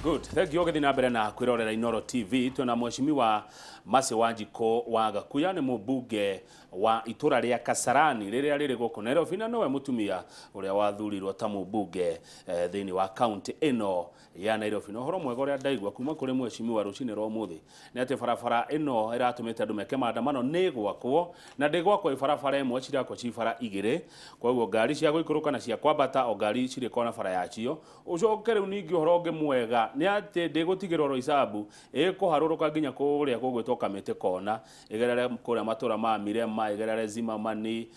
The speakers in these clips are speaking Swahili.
Good. Thank you. Ogethina mbere na kwirorera Inoro TV twina mheshimiwa Mase Wanjiko wa Gakuya ni mumbunge wa itura ria Kasarani riria riri guku Nairobi na nowe mutumia uria wathurirwo ta mumbunge thiini wa county ino ya Nairobi. No horo mwega uria ndaigua kuma kuri mheshimiwa rucini rwa muthi ni ati barabara ino iratumite andu meke maandamano ni gwakwo na ndigwakwo barabara imwe cirakwo ci bara igiri koguo ngari cia guikuruka na cia kwambata o ngari ciri kona bara yacio ucoke riu ningi uhoro ungi mwega ni ati ndigutigira ro isabu ikuharuruka nginya kuria kugwitwo Kamite kona igerere kuria matura ma Mirema igerere Zimamani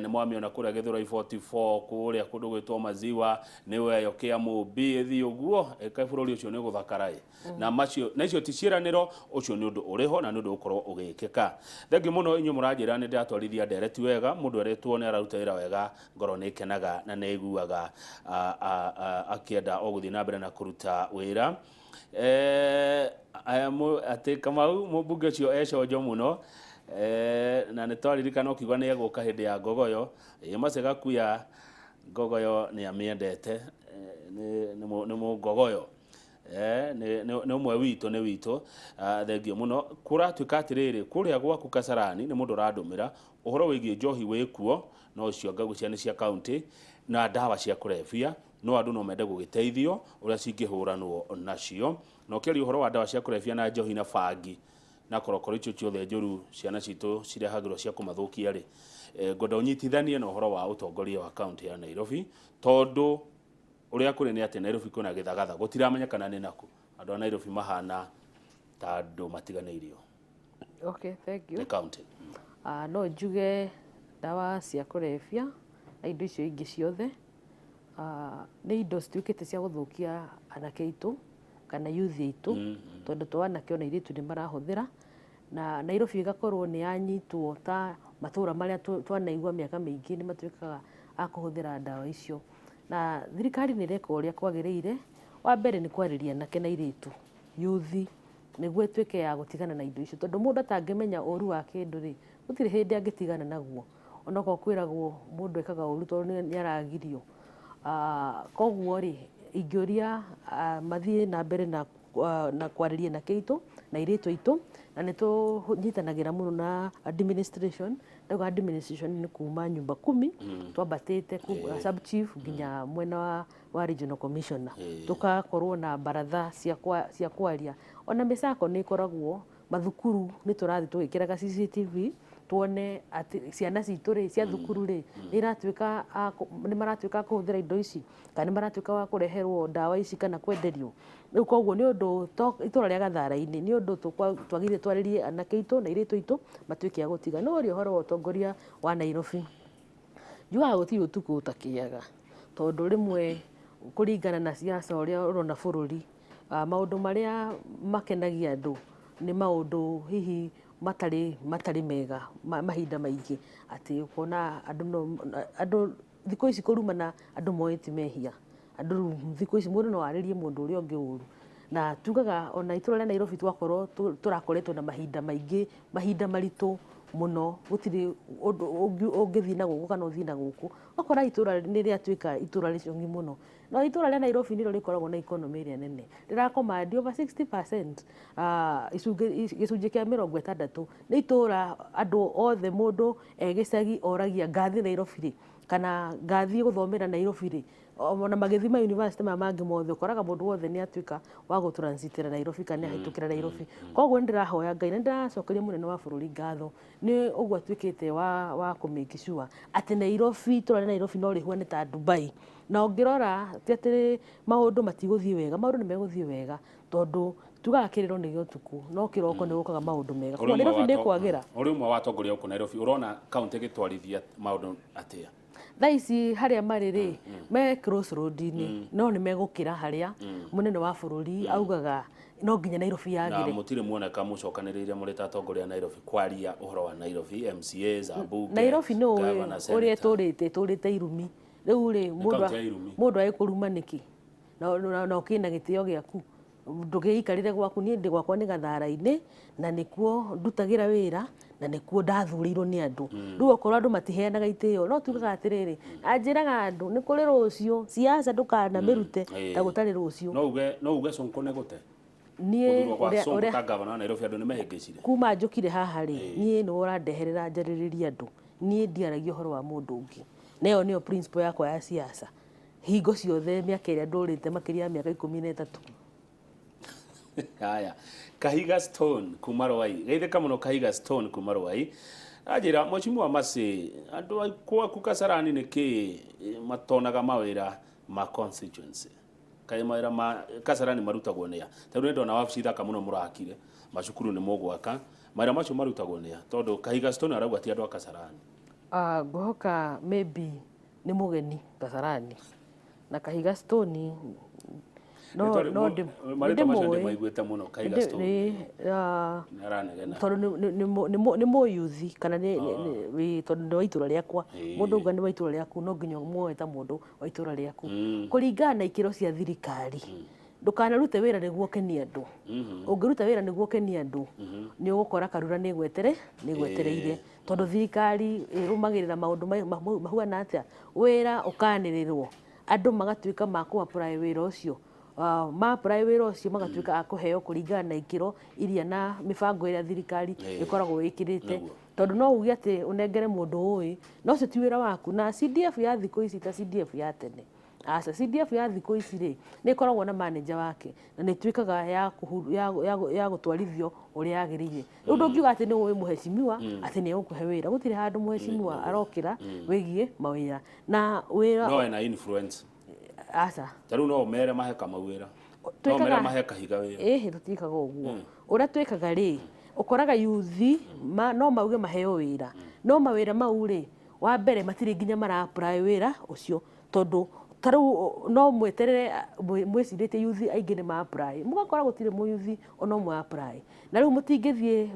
ni mwamiona kuria Githura 44 kuria kundu gwitwo Maziwa niwe yokia mubi ethi uguo ekabururi ucio ni guthakarai na macio na icio ticiraniro ucio ni undu uriho na ni undu ukorwo ugikika. Thengi muno inyu muranjira ni ndatwarithia ndereti wega mundu aretwo ni araruta wira wega ngoro ni kenaga na ni iguaga akienda oguthi na mbere na kuruta wira ati Kamau mumbunge ucio ecojo muno na ni twaririkana ukigwa ni eguka hindi ya ngogoyo Mase Gakuya ngogoyo ni amiendete ni ngogoyo ni umwe witu ni witu thengio muno kuratuika atiriri kuria gwaku Kasarani ni mundu randumira uhoro wigie njohi wikuo no cio ngagucia ni cia county na dawa cia kurefia no andu no mende gugiteithio uria cingihuranwo nacio no keri uhoro wa dawa cia kurefia na njohi na bangi na korokoro icio ciothe njuru ciana citu cirehagirwo cia kumathukia ri ngoda unyitithanie na uhoro wa utongoria wa county ya Nairobi tondu uria kuri ni ati Nairobi kuna githagatha gutiramenyekana ni naku andu a Nairobi mahana ta andu matiganeirio. Okay, thank you. The county no njuge dawa cia kurefia na indo icio ingi ciothe ni indo cituikite cia guthukia anake itu kana youth itu tondu twana kiona iritu ni marahuthira na Nairobi igakorwo ni yanyitwo ta matura maria twanaigua miaka mingi ni matuikaga akuhuthira dawa icio na thirikari ni reka uria kwagiriire wa mbere ni kwariria anake na iritu youth niguo tuike ya gutigana na indo icio tondu mundu atangimenya uru wa kindu ri gutire hindi angitigana naguo onako kwiragwo mundu ekaga uru tondu ni aragirio koguo ri ingioria mathie na mbere na kwariria na keitu na iritu itu na nitunyitanagira muno na administration ndaga administration ni kuma nyumba 10 twabatite ku sub chief nginya mwena wa regional commissioner tukakorwo na baratha cia kwaria ona misako ni koragwo mathukuru ni turathi tugikiraga CCTV tuone ati ciana citu ri cia thukuru ri ni maratuika kuhuthira indo ici kana maratuika wa kureherwo dawa ici kana kwenderio riu koguo ni undu itura ria Gathara-ini ni undu twagire twaririe anake itu na iritu itu matuike ya gutiga no ri horo utongoria wa Nairobi juaga guti utuku utakiaga tondu rimwe kuringana na siasa uria urona bururi maundu maria makenagia andu ni maundu hihi matari mega mahinda maingi ati ukona andu thiko ici kurumana andu moeti mehia andu thiko ici mundu no aririe mundu uria ungi uru na tugaga ona itura ria Nairobi twakorwo turakoretwo na mahinda maingi mahinda maritu muno gutiri ungithi na guku kana uthi na guku okora itura ni ria tuika itura ricongi muno no itura ria Nairobi niro rikoragwo na economy ria nene rirakomandi over 60% gicunji kia 60 ni itura andu othe mundu egicagi oragia ngathi Nairobi ri kana ngathi guthomera Nairobi ri ona magithi ma university mangi mothe ukoraga mundu wothe ni atuika wa gutransitira Nairobi kana hitukira Nairobi koguo ndirahoya Ngai na ndiracokeria munene wa bururi ngatho ni uguo atuikite wa kumake sure ati Nairobi tura Nairobi no rihuane ta Dubai na ongirora ti ati maundu matiguthii wega maundu ni meguthii wega tondu tugaga kiriro ni giotuku no kiroko ni gukaga maundu mega kwa Nairobi ni kwagira uri umwe watongoria uko Nairobi urona county gitwarithia maundu atia thaici haria mariri me crossroad ni no ni megukira haria munene wa bururi augaga no nginya Nairobi yagire na mutire muoneka mucokaniriria muri tatongoria Nairobi kwaria uhoro wa Nairobi MCAs abunge Nairobi no uri turite irumi riu ri mundu aikuruma niki na ukina gitio giaku ndugiikarire gwaku ni ndi gwakwa ni Gathara-ini na nikuo ndutagira wira na nĩkuo ndathurĩirwo nĩ andũ rĩu okorwo andũ matiheanaga itĩo no tugaga atĩrĩrĩ anjĩraga andũ nĩ kũrĩ rũciũ siasa ndũkanamĩrute ta gũtarĩ rũciũ no uge Sonko nĩ gũte niĩ ũrĩa ta gavana wa Nairobi andũ nĩ mehĩngĩcire kuma njũkire haha rĩ niĩ nĩ ũrandeherera njarĩrĩrie andũ niĩ ndiaragia ũhoro wa mũndũ ũngĩ na ĩyo nĩyo principle yakwa ya siasa hingo ciothe mĩaka ĩrĩa ndũrĩte makĩria ya mĩaka 13 haya Kahiga Stone kuma Rwai geithĩka mũno Kahiga Stone kuma Rwai ajira mheshimiwa Masi andũ kwaku Kasarani nĩkĩ matonaga mawĩra ma constituency kai mawĩra ma Kasarani marutagwo nĩa tondũ nĩ ndona wabici thaka mũno mũrakire macukuru nĩ mũgwaka mawĩra macio marutagwo nĩa tondũ Kahiga Stone arauga ti andũ a Kasarani ngũhoka maybe nĩ mũgeni Kasarani na Kahiga Stone no maiguĩte mũno Kahiga Stone nĩ mũyuthi kana tondũ nĩ wa itũra rĩakwa mũndũ auga nĩ wa itũra rĩaku no nginya muoe ta mũndũ wa itũra rĩaku kũringana na ikĩro cia thirikari ndũkanarute wĩra nĩguo ũkenie andũ ũngĩruta wĩra nĩguo ũkenie andũ nĩ ũgũkora karura nĩ gwetereire tondũ thirikari ĩrũmagĩrĩra maũndũ mahuana atĩa wĩra ũkanĩrĩrwo andũ magatuĩka ma kũ-apply wĩra ũcio ma-apply wĩra ũcio magatuĩka a kũheo kũringana na ikĩro iria na mĩbango ĩrĩa thirikari ĩkoragwo ĩkĩrĩte tondũ no uge atĩ ũnengere mũndũ ũĩ no ũcio ti wĩra waku na CDF ya thikũ ici ta CDF ya tene aca CDF ya thikũ ici rĩ nĩ ĩkoragwo na manager wake na nĩ ĩtuĩkaga ya gũtwarithio ũrĩa yagĩrĩire rĩu ndũngiuga atĩ nĩ ũĩ mũhecimiwa atĩ nĩ egũkũhe wĩra gũtirĩ handũ mũhecimiwa arokĩra wĩgiĩ mawĩra na wĩra no ena influence aca tarĩu no ũmere mahe Kamau wĩra no ũmere mahe Kahiga wĩra tũtiĩkaga ũguo ũrĩa twĩkaga rĩ ũkoraga yuthi no mauge maheo wĩra no mawĩra mau rĩ wa mbere matirĩ nginya mara-apply wĩra ũcio tondũ tarĩu no mweterere mwĩcirĩtie yuthi aingĩ nĩ ma-apply mũgakora gũtirĩ mũyuthi ona ũmwe apply na rĩu mũtingĩthiĩ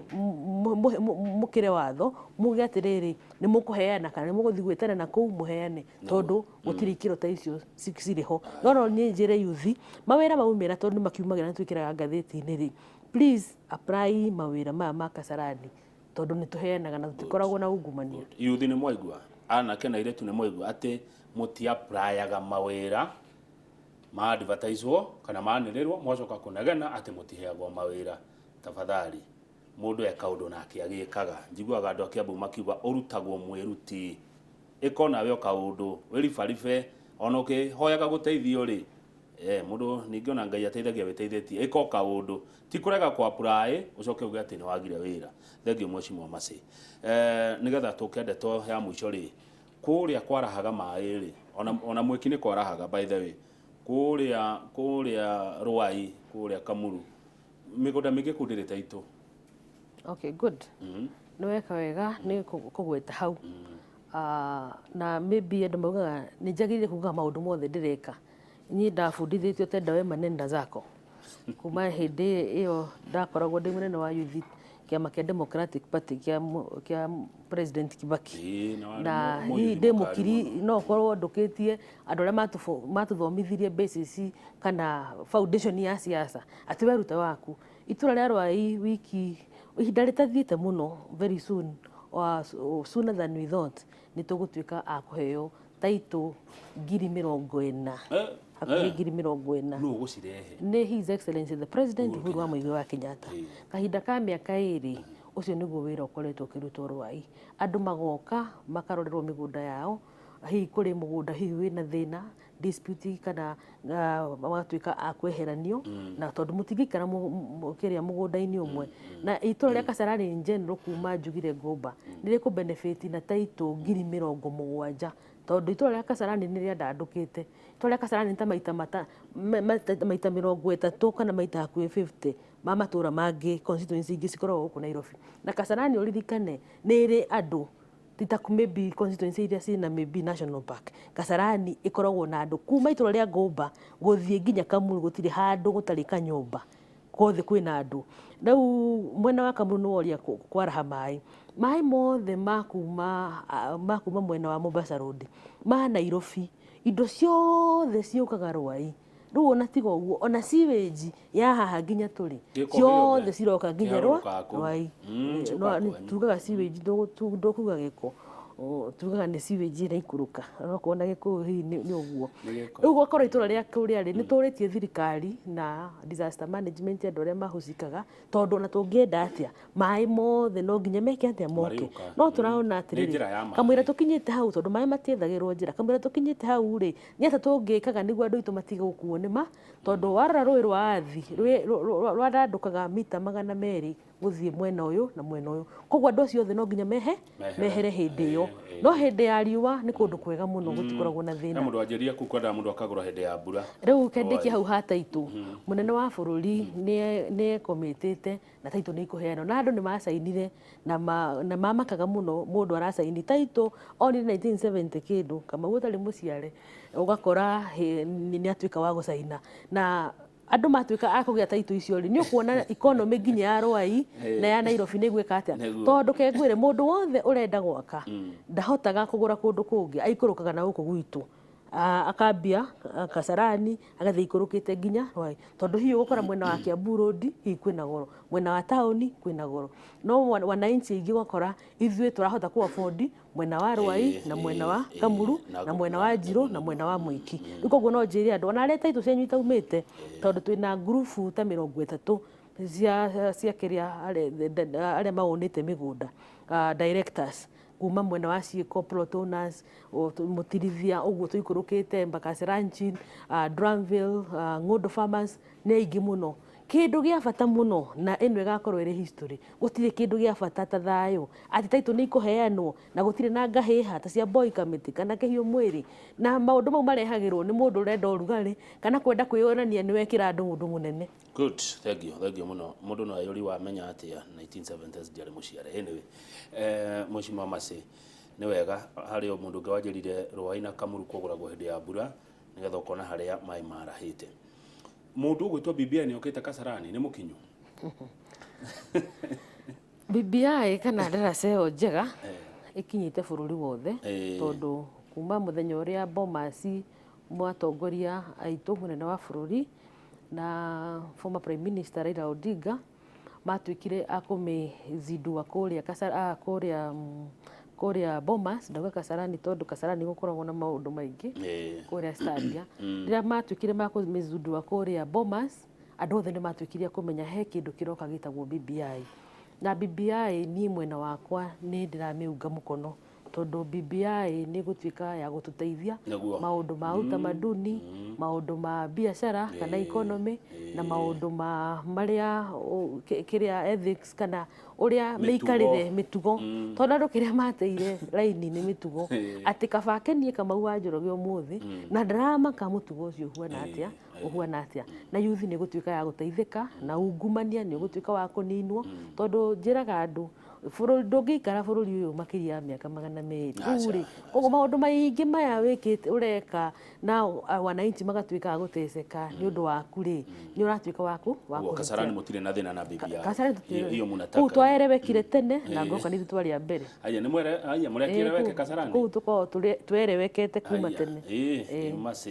mũkĩre watho muge atĩrĩrĩ nĩ mũkũheana kana nĩ mũgũthiĩ gwĩtana kũu mũheane tondũ gũtirĩ ikĩro ta icio cirĩho no niĩ njĩre yuthi mawĩra maumĩra tondũ nĩ makiumagĩra nĩ twĩkĩraga ngathĩti-inĩ rĩ please apply mawĩra maya ma Kasarani tondũ nĩ tũheanaga na tũtikoragwo na ungumania yuthi nĩ mwaigua anake na airĩtu nĩ mwaigua atĩ mũti-applyaga mawĩra ma-advertisewo kana manĩrĩrwo mwacoka kũnegena atĩ mũtiheagwo mawĩra tafadhali mũndũ eka ũndũ nake agĩkaga njiguaga andũ a Kiambu makiuga ũrutagwo mwĩruti ĩko nawe oka ũndũ wĩribaribe ona ũkĩhoyaga gũteithio rĩ mũndũ ningĩ ona Ngai ateithagia wĩteithĩtie ĩka oka ũndũ ti kũrega kũ-apply ũcoke uge atĩ nĩ wagire wĩra thengiũ mheshimiwa Masi nĩgetha tũke ndeto ya mũico rĩ kũrĩa kwarahaga maĩ rĩ ona mweki nĩ kwarahaga by the way kũrĩa Rwai kũrĩa Kamuru mĩgũnda mĩingĩ kũu ndĩrĩ taitũ okay good nĩ weka wega nĩ kũgweta hau na maybe andũ maugaga nĩ njagĩrĩire kuga maũndũ mothe ndĩreka niĩ ndabundithĩtio tenda we manenda zako kuma hĩndĩ ĩyo ndakoragwo ndĩ mũnene wa youth kĩama kĩa Democratic Party kĩa President Kibaki na hihi ndĩ mũkiri no ũkorwo ndũkĩtie andũ arĩa matũthomithirie basis kana foundation ya siasa atĩ weruta waku itũra rĩa Rwai wiki ihinda rĩtathiĩte mũno very soon or sooner than we thought nĩ tũgũtuĩka a kũheo taitũ 40,000 hakuhĩ 40,000 nũ gũcirehe nĩ His Excellency the President Uhuru wa Muigai wa Kenyatta kahinda ka mĩaka ĩrĩ ũcio nĩguo wĩra ũkoretwo ũkĩrutwo Rwai andũ magoka makarorerwo mĩgũnda yao hihi kũrĩ mũgũnda hihi wĩna thĩna dispute kana magatuĩka a kweheranio na tondũ mũtingĩikara kĩrĩa mũgũnda-inĩ ũmwe na itũra rĩa Kasarani in general kuma njugire ngũmba nĩ rĩkũ-benefit na taitũ 70,000 tondũ itũra rĩa Kasarani nĩ rĩandandũkĩte itũra rĩa Kasarani ta maita 30 kana maita hakuhĩ 50 ma matũra mangĩ constituency ingĩ cikoragwo gũkũ Nairobi na Kasarani ũririkane nĩ ĩrĩ andũ tita maybe constituency iria ciĩna maybe national park Kasarani ĩkoragwo na andũ kuma itũra rĩa ngũmba gũthiĩ nginya Kamuru gũtirĩ handũ gũtarĩ kanyũmba kothe kwĩna andũ rĩu mwena wa Kamuru nĩ woria kwaraha maĩ mothe makuma mwena wa Mombasa Road ma Nairobi indo ciothe ciũkaga Rwai riu ona tigo guo ona sewage ya haha nginya turi ciothe ciroka nginya rwai no tugaga sewage ndokuga giko tugaga nĩ sewage ĩraikũrũka kuona gĩkũyũ hihi nĩ ũguo rĩu gwakorwo itũra rĩa kũrĩa rĩ nĩ tũrĩtie thirikari na disaster management andũ arĩa mahucikaga tondũ ona tũngĩenda atĩa maĩ mothe no nginya meke atĩa moke no tũraona atĩrĩrĩ kamũira tũkinyĩte hau tondũ maĩ matiethagĩrwo njĩra kamũira tũkinyĩte hau rĩ nĩ atĩa tũngĩkaga nĩguo andũ aitũ matige gũkuo nĩ ma tondũ warora rũĩ rwa Athi rwandandũkaga mita 200 gũthiĩ mwena ũyũ na mwena ũyũ koguo andũ acio othe no nginya mehere hĩndĩ ĩyo no hĩndĩ ya riũa nĩ kũndũ kwega mũno gũtikoragwo na thĩna mũndũ anjĩria kuu kwenda mũndũ akagũra hĩndĩ ya mbura rĩu kendĩkia hau ha Taitũ mũnene wa bũrũri nĩ ekomĩtĩte na Taitũ nĩ ikũheanwo na andũ nĩ macainire na mamakaga mũno mũndũ aracaini Taitũ onire 1970 kĩndũ kama ũtarĩ mũciare ũgakora nĩ atuĩka wa gũcaina na andũ matuĩka akũgĩa Taitũ icio rĩ nĩ ũkuona economy nginya ya Rwai na ya Nairobi nĩ gwĩka atĩa tondũ kengwĩre mũndũ wothe ũrenda gwaka ndahotaga kũgũra kũndũ kũngĩ aikũrũkaga na gũkũ gwitũ akambia Kasarani agathiĩ ikũrũkĩte nginya Rwai tondũ hihi ũgũkora mwena wa Kiambu Road hihi kwĩna goro mwena wa taũni kwĩna goro no wananchi aingĩ ũgakora ithuĩ tũrahota ku afford mwena wa Rwai na mwena wa Kamuru na mwena wa Njirũ na mwena wa Mũiki rĩu koguo no njĩre andũ ona arĩa Taitũ cianyu itaumĩte tondũ twĩna ngurubu ta 30 cia kĩrĩa arĩa maũnĩte mĩgũnda directors kuma mwena wa ciĩko plot owners mũtirithia ũguo tũikũrũkĩte Mbakasi Ranching Dramville Ng'ũndũ Farmers nĩ aingĩ mũno kĩndũ gĩa bata mũno na ĩno ĩgakorwo ĩrĩ history gũtirĩ kĩndũ gĩa bata ta thayũ atĩ Taitũ nĩ ikũheanwo na gũtirĩ na ngahĩha ta cia Boy Committee kana kĩhiũ mwĩrĩ na maũndũ mau marehagĩrwo nĩ mũndũ ũrenda ũrugarĩ kana kwenda kwĩyonania nĩ wekĩra andũ mũndũ mũnene good thank you mũno mũndũ no ayũri wamenya atĩa 1970s njarĩ mũciare anyway Mheshimiwa Mase nĩ wega harĩ o mũndũ ũngĩ wanjĩrire Rwai na Kamuru kũgũragwo hĩndĩ ya mbura nĩgetha ũkona harĩa maĩ marahĩte mũndũ ũgwĩtwo BBI nĩ okĩte Kasarani nĩ mũkinyu BBI kana ndaraca ĩyo njega ĩkinyĩte bũrũri wothe tondũ kuma mũthenya ũrĩa Bomas mwatongoria aitũ mũnene wa bũrũri na former prime minister Raila Odinga matuĩkire akũmĩzindua kũrĩa Bomas ndauga Kasarani tondũ Kasarani gũkoragwo na maũndũ maingĩ kũrĩa stadia rĩrĩa matuĩkire makũmĩzindua kũrĩa Bomas andũ othe nĩ matuĩkire kũmenya he kĩndũ kĩroka gĩtagwo BBI na BBI niĩ mwena wakwa nĩ ndĩramĩunga mũkono tondũ BBI nĩ gũtuĩka ya gũtũteithia maũndũ ma utamaduni maũndũ ma biacara kana economy na maũndũ marĩa kĩrĩa ethics kana ũrĩa mĩikarĩre mĩtugo tondũ andũ kĩrĩa mateire raini nĩ mĩtugo atĩ kaba akenie Kamau wa Njoroge ũmũthĩ na ndaramaka mũtugo ũcio ũhuana atĩa na youth nĩ gũtuĩka ya gũteithĩka na ungumania nĩ gũtuĩka wa kũninwo tondũ njĩraga andũ bũrũri ndũngĩikara bũrũri ũyũ makĩria ya mĩaka 200 rĩu koguo maũndũ maingĩ maya wĩkĩte ũreka na wananchi magatuĩka a gũteceka nĩ ũndũ waku rĩ nĩ ũratuĩka wa Kasarani mũtirĩ na thĩna na BBI hiyo mnataka kuu twaerewekire tene na ngoka nĩ twarĩa mbere aya nĩ mũrekire Kasarani kuu tuko twerewekete kuma tene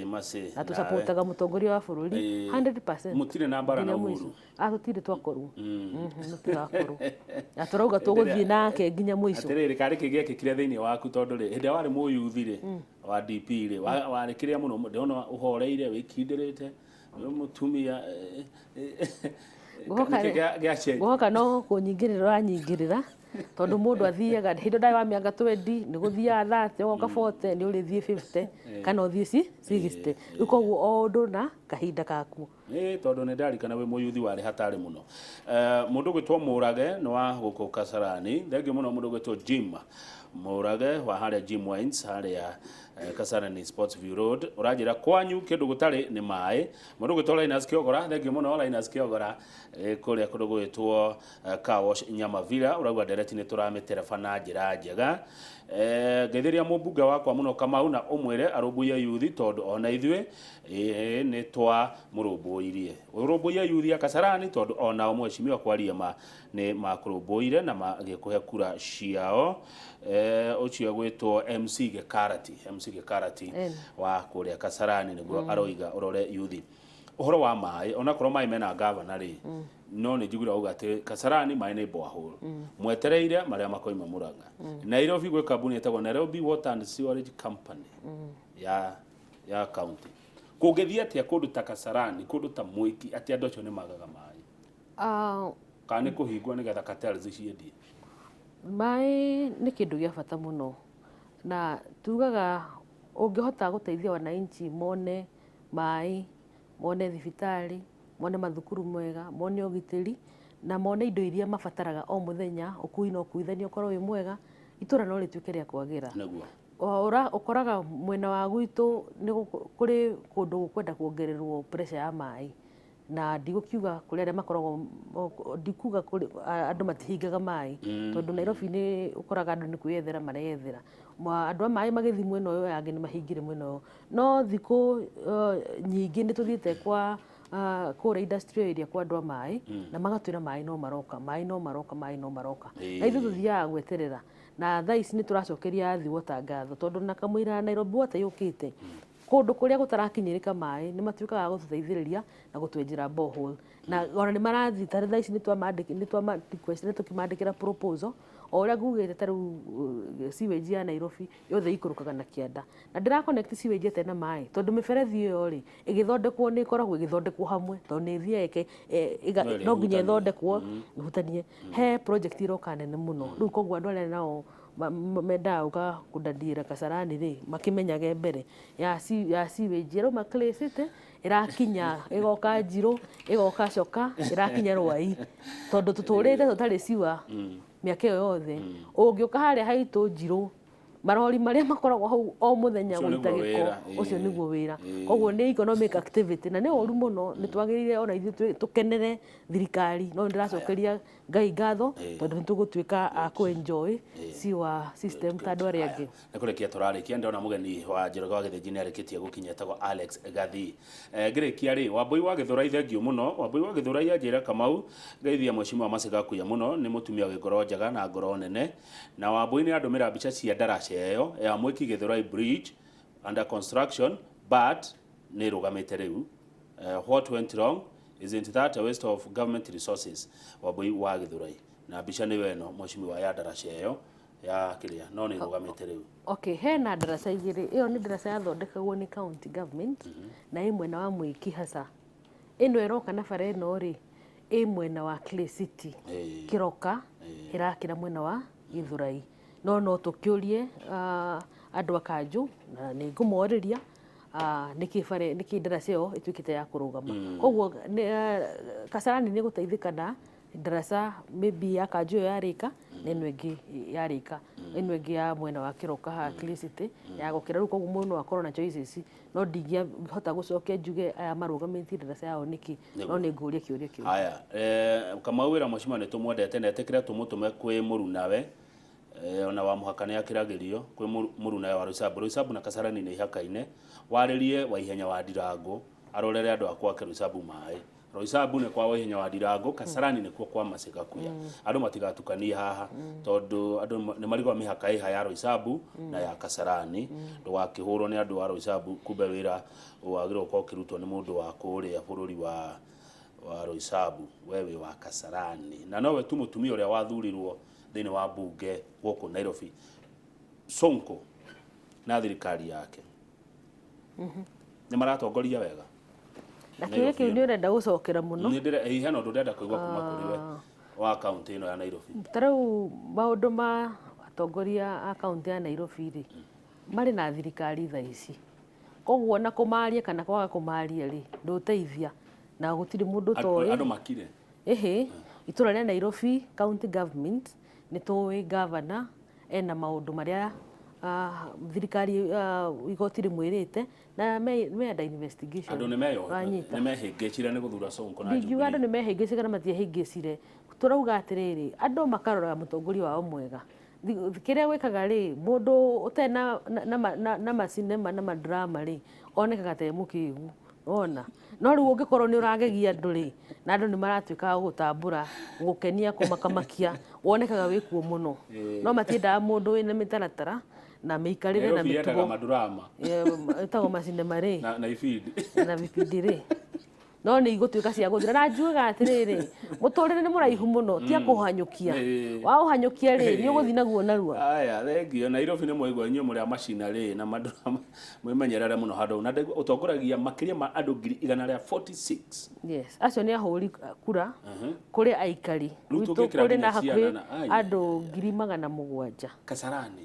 mase na tũsapotaga mũtongoria wa bũrũri 100% mũtirĩ na mbara na Uhuru tũtirĩ twakorwo tũtirakorwo na tũrauga tũgũthiĩ nake nginya mũico atĩrĩrĩ karĩ kĩgĩekĩkire thĩinĩ waku tondũ rĩ hĩndĩ warĩ mũyuthi rĩ wa DP rĩ warĩ kĩrĩa mũno ndĩrona ũhoreire wĩkindĩrĩte mũtumia gũhoka no kũnyingĩrĩra ũranyingĩrĩra tondũ mũndũ athiaga hĩndĩ ndarĩ wa mĩaka 20 nĩ gũthiaga 30 ũgoka 40 nĩ ũrĩthiĩ 50 kana ũthiĩ 60 rĩu koguo o ũndũ na kahinda kaku tondũ nĩ ndarikana wĩ mũyuthi warĩ hatarĩ mũno mũndũ gwĩtwo Mũrage nĩ wa gũkũ Kasarani thengiũ mũno mũndũ gwĩtwo Jim Mũrage wa harĩa Jim Wines harĩa Kasarani Sportsview Road ũranjĩra kwanyu kĩndũ gũtarĩ nĩ maĩ mũndũ gwĩtwo Linus Kĩogora thengiũ mũno Linus Kĩogora kũrĩa kũndũ gwĩtwo Car Wash Nyamavira ũrauga ndereti nĩ tũramĩtereba na njĩra njega ngeithiria mũmbunge wakwa mũno Kamau na ũmwĩre arũmbũiya yuthi tondũ ona ithuĩ nĩ twa mũrũmbũirie ũrũmbũiya yuthi ya Kasarani tondũ ona Mheshimiwa kwaria nĩ makũrũmbũire na magĩkũhe kura ciao ũcio gwĩtwo MC Gekarati wa kũrĩa Kasarani nĩguo aroiga ũrore yuthi uhoro wa mai ona korwo mai mena governor ri no ni njigura uga ati Kasarani mai ni borehole mwetereire maria makoima Murang'a Nairobi gwe kambuni etagwo Nairobi Water and Sewerage Company ya county kugethia atia kundu ta Kasarani kundu ta Mwiki ati andu acio ni magaga mai kana kuhingwo ni getha cartels ciendie mai ni kindu gia bata muno na tugaga ungihota guteithia wananchi mone mai mone thibitari mone mathukuru mwega mone ugitiri na mone indo iria mabataraga o muthenya ukui no kuithania ukorwo wi mwega itura no rituike ria kwagira ukoraga mwena wa gwitu ni kuri kundu gukwenda kuongererwo pressure ya mai na ndigukiuga kuri aria makoragwo ndikuga kuri andu matihingaga mai tondu Nairobi ni ukoraga andu ni kwiyethera mareyethera andu mai magithi mwena uyu yangi ni mahingire mwena uyu no thiku nyingi ni tuthiite kwa kore industrial area kwa andu mai na magatwira mai no maroka na ithu tuthiaga gweterera na thaa ici ni turacokeria athi water ngatho tondu na kamwira Nairobi Water yukite kundu kuria gutarakinyirika mai ni matuikaga gututeithiriria na gutwenjira borehole na ona ni marathi thaa ici ni twa request ni tukimandikira proposal oria ngugite taru sewage ya Nairobi yothe ikurukaga na kianda na ndira connect sewage tena mai tondu miberethi iyo ri igithondekwo ni ikoragwo igithondekwo hamwe tondu ni thieke no nginya ithondekwo ihutanie he project iroka nene muno riu koguo andu aria nao menda uka kudadira Kasarani ri makimenyage mbere ya sewage ro maklecite irakinya igoka njiro igoka coka irakinya rwai tondu tuturite tutari siwa miaka iyo yothe ungiuka haria haitu njiro marori maria makoragwo hau o muthenya guita giko ucio niguo wira koguo ni economic activity na ni oru muno ni twagirire ona ithu tukenere thirikari no ndiracokeria ngai ngatho tondu ni tugutuika a ku enjoy siwa system tandu aria angi ni kurekia turarikia ndona mugeni wa Njoroge wa Githinji ni arikitie gukinya etagwo Alex Gathi ngirikia ri Wambui wa Githurai thengio muno Wambui wa Githurai anjira Kamau ngeithia mheshimiwa Gakuya muno ni mutumia wa ngoro njega na ngoro nene na Wambui ni andumira mbica cia ndaraca eyo ya Mwiki Githurai bridge under construction but ni rugamite riu what went wrong isn't that a waste of government resources Wambui wa Githurai na mbica ni weno mheshimiwa ya ndaraca eyo ya kiria no ni rugamite riu okay hena ndaraca igiri iyo ni ndaraca yathondekagwo ni county government na imwe na wa Mwiki hasa ino iroka na bara ino ri imwe wa Clay City kiroka irakira mwena wa Githurai no tukiurie andu akanju na ni ngumoriria niki ndaraca iyo ituikite ya kurugama koguo Kasarani ni guteithikana ndaraca maybe ya kanju yarika neno ingi yarika ino ingi ya mwena wa kiroka ha Clay City ya gukira ru koguo muno akorwo na choices no ndigia hota gucokia njuge aya marugamiti ndaraca yao niki no ni nguria kiuria kiu haya Kamau wira mheshimiwa ni tumwendete na etekira tumutume kwi Murunawe ona wa muhakane akiragirio kwi Murunawe wa Roysambu na Kasarani ni ihakaine waririe wa ihenya wa Ndirango arorere andu akwa ke Roysambu mai Roysambu ne kwa ihenya wa Ndirango Kasarani ne kwa Gakuya andu matigatukania haha tondu andu ni marigo mihaka iha ya Roysambu na ya Kasarani ndugakihurwo ni andu wa Roysambu kumbe wira wagirwo kwa kirutwo ni mundu wa kuria bururi wa Roysambu wewe wa Kasarani na nowe tu mutumia uria wathurirwo thini wa bunge guku Nairobi Sonko na thirikari yake ni maratongoria wega na kile kiu ni urenda gucokera muno ni ndire hena ndu ndenda kuigwa kuma kuri we wa county ino ya Nairobi tarau maundu ma atongoria a county ya Nairobi ri mari na thirikari thaa ici koguo na kumaria kana kwaga kumaria ri nduteithia na gutiri mundu toy andu makire itura ria Nairobi county government ni toy governor ena maundu maria thirikari igoti rimwirite na meenda investigation andu ni mehingicire ni guthura Sonko na Jubilee andu ni mehingicire na matiehingicire turauga atiriri andu makarora mutongoria wao mwega kiria wekaga ri mundu utena na masinema na madrama ri onekaga te mukigu ona no riu ungikorwo ni uragegia andu ri na andu ni maratuika gutambura gukenia kumakamakia wonekaga wikuo muno no matiendaga mundu wina mitaratara na meikarire na mitugo madrama etago masinema ri na ibindi na vipindi ri no nĩ igũtuĩka cia gũthira na njugaga atĩrĩrĩ mũtũrĩre nĩ mũraihu mũno ti akũhanyũkia waũhanyũkia rĩ nĩ ũgũthiĩ naguo narua. Aya thengio Nairobi nĩ mwaigua inyuĩ mũrĩ a macina rĩ na mwĩmenyerere mũno handũ na ũtongoragia makĩria ma andũ 146. Yes, acio nĩ ahũri kura kũrĩ aikari gwitũ kũrĩ na hakuhĩ andũ 700,000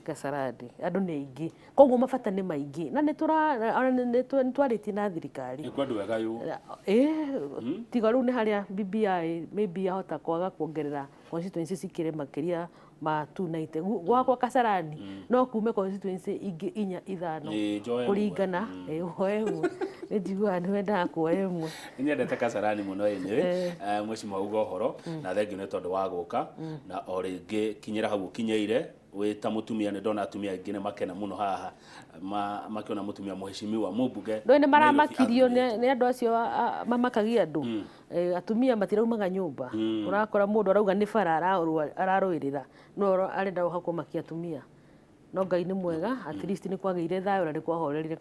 Kasarani andũ nĩ aingĩ koguo mabata nĩ maingĩ na nĩ twarĩtie na thirikari tiga rĩu nĩ harĩa BBI maybe yahota kwaga kuongerera constituency cikĩrĩ makĩria ma 290 gwakwa Kasarani no kume constituency ingĩ 4-5 kũringana ĩmwe nĩ njiguaga nĩ wendaga kuoya ĩmwe. Nĩ nyendete Kasarani mũno ĩnĩ mwĩcimwa uga ũhoro na thengio nĩ tondũ wa gũka na o rĩngĩ kinyĩra hau ũkinyĩire wĩ ta mũtumia nĩ ndona atumia aingĩ nĩ makena mũno haha makĩona mũtumia mũheshimiwa mumbunge nĩ maramakirio nĩ andũ acio mamakagia andũ atumia matiraumaga nyũmba ũrakora mũndũ arauga nĩ bara ararũĩrĩra no arenda gũka kũmakia atumia no Ngai nĩ mwega at least nĩ kwagĩire thayũ na nĩ kwahorerire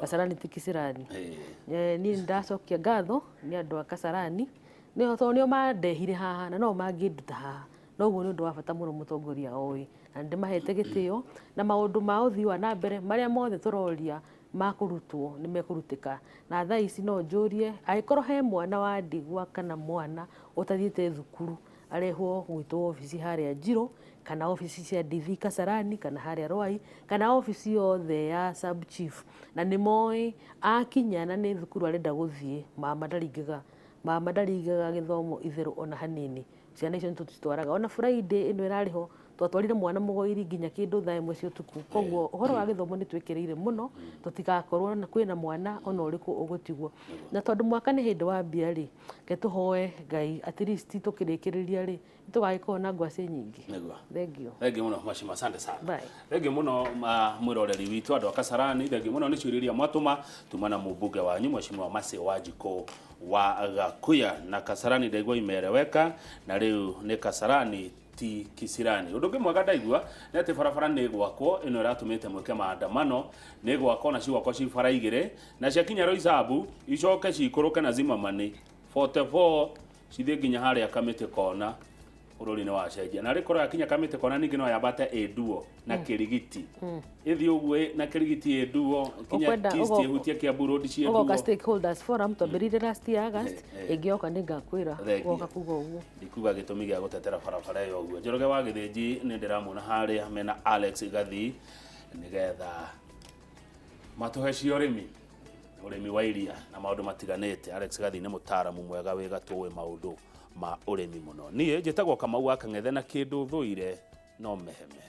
Kasarani ti Kisirani. Niĩ ndacokia ngatho nĩ andũ a Kasarani nĩo mandehire haha na no mangĩnduta haha noguo nĩ ũndũ wa bata mũno mũtongoria oĩ na ndĩmahete gĩtĩo na maũndũ ma ũthii wa na mbere marĩa mothe tũroria ma kũrutwo nĩ mekũrutĩka na thaa ici no njũrie angĩkorwo he mwana wa ndigwa kana mwana ũtathiĩte thukuru arehwo gwitũ obici harĩa Njirũ kana obici cia DV Kasarani kana harĩa Rwai kana obici yothe ya sub chief na nĩ moĩ akinya na nĩ thukuru arenda gũthiĩ mama ndaringaga gĩthomo itherũ ona hanini. Ciana icio nĩtũtitwaraga ona Friday ĩno ĩrarĩho twatwarire mwana mũgoiri nginya kĩndũ thaa ĩmwe cia ũtukũ koguo ũhoro wa gĩthomo nĩ twĩkĩrĩire mũno tũtigakorwo kwĩna mwana ona ũrĩkũ ũgũtigwo na tondũ mwaka nĩ hĩndĩ wa mbia rĩ ke tũhoe Ngai at least tũkĩrĩkĩrĩria rĩ tũgagĩkorwo na ngwacĩ nyingĩ. Thengio mũno Mwashima, asante sana. Thengio mũno mwĩroreri witũ andũ a Kasarani, thengio mũno nĩ ciũrĩria mwatũma tumana mũmbunge wanyu Mwashima Mase Wanjikũ wa Gakuya na Kasarani ndaigua imereweka na rĩu nĩ Kasarani ti Kisirani. Ũndũ ũngĩ mwega ndaigua nĩ atĩ barabara nĩ gwakwo ĩno ĩratũmĩte mwĩke maandamano nĩ gwakwo na cigwakwo ci bara igĩrĩ na ciakinya Roysambu icoke cikũrũke na Zimamani 44 cithiĩ nginya harĩa Kamĩtĩ kona bũrũri-inĩ wa cenjia na rĩkorwo yakinya Kamĩtĩ kona ningĩ no yambate Ĩnduo na Kĩrigiti ĩthiĩ ũguo na Kĩrigiti Ĩnduo kinya Kist ĩhutie Kiambu Road cia Ĩnduo ũgoka stakeholders forum twambĩrĩirie last year August ĩngĩoka nĩ ngakwĩra ũgoka kuga ũguo ikuga gĩtũmi gĩa gũtetera barabara ĩyo ũguo. Njoroge wa Gĩthĩnji nĩ ndĩramwona harĩa mena Alex Gathi nĩgetha matũheci ũrĩmi wa iria na maũndũ matiganĩte. Alex Gathi nĩ mũtaaramu mwega wĩ gatũĩ maũndũ ma ũrĩmi mũno. Niĩ njĩtagwo Kamau wa Kang'ethe na kĩndũ thũire no meheme.